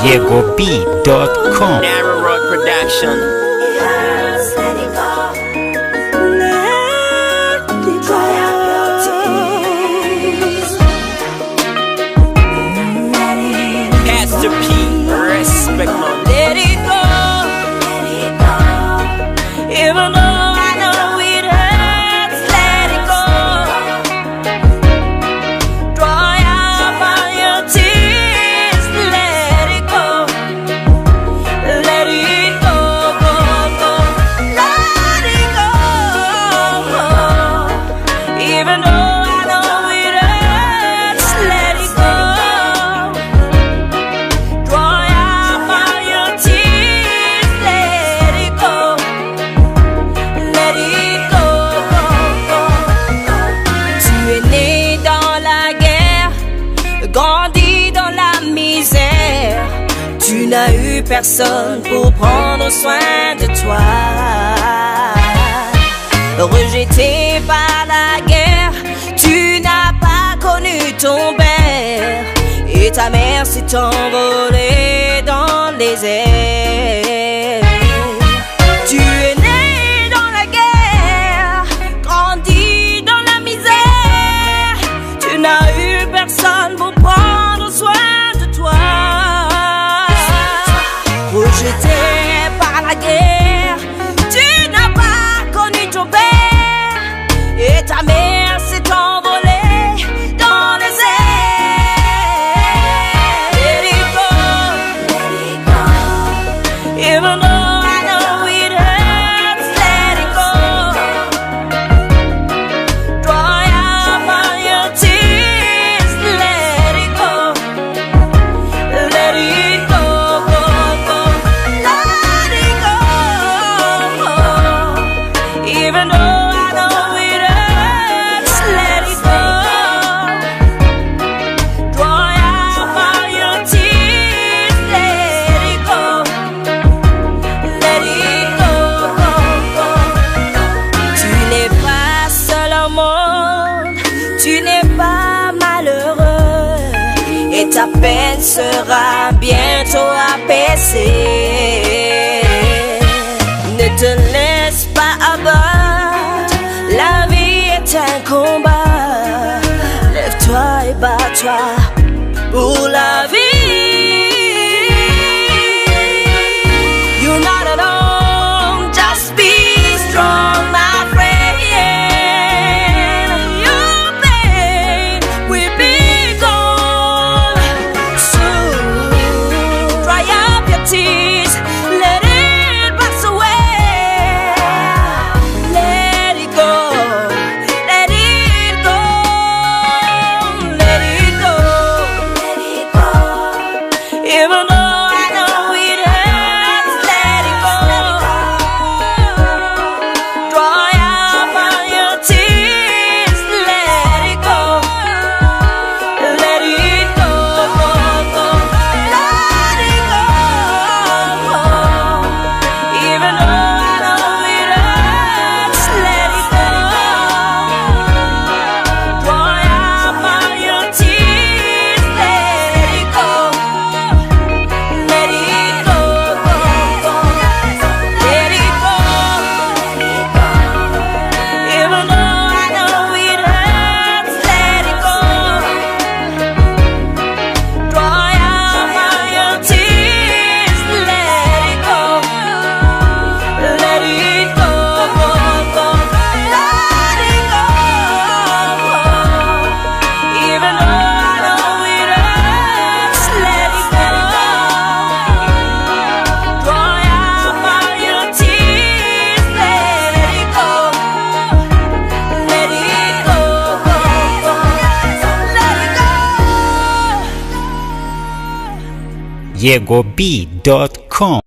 YegoB.com. Narrow Road Production. Pastor P, respect my Let it go. Even though I know it hurts, let it go. Dry up all your tears, let it go. Let it go, go, go. Let it go. Even though I know it hurts, let it go. Dry up all your tears, let it go. Let it go, go, go. Tu es né dans la guerre, grandi dans la misère. Tu n'as eu personne pour prendre soin de toi. Rejeté par la guerre, tu n'as pas connu ton père. Et ta mère s'est envolée dans les airs. Tu es né dans la guerre, grandi dans la misère. Tu n'as eu personne pour prendre soin de toi. Rejeté par la guerre, tu n'as pas connu ton père. Et ta mère s'est envolée dans les airs. Let it go, even though I know it hurts, let it go. Dry up all your tears, let it go. Let it go, go, go. Let it go. Even though I know it hurts, let it go. Dry up all your tears, let it go. Let it go, go, go. Tu n'es pas seul au monde, tu n'es pas malheureux, et ta peine sera bientôt apaisée. Ne te laisse pas abattre, la vie est un combat. Lève-toi et bats-toi pour la vie. You're not alone, just be strong, my friend. Your pain will be gone soon. Dry up your tears, let it pass away. Let it go, let it go, let it go, let it go. Even though I know it hurts, let it go. Dry up all your tears, let it go. Let it go, go, go. Let it go. Even though I know it hurts, let it go. Dry up all your tears, let it go. Let it go, go, go. Let it go. Even though I know it hurts, let it go. Dry up all your tears, let it go. Let it go, go, go. Let it go. Even though I know it hurts, let it go. Dry up all your tears, let it go. Let it go, go, go. Let it go. YegoB.com.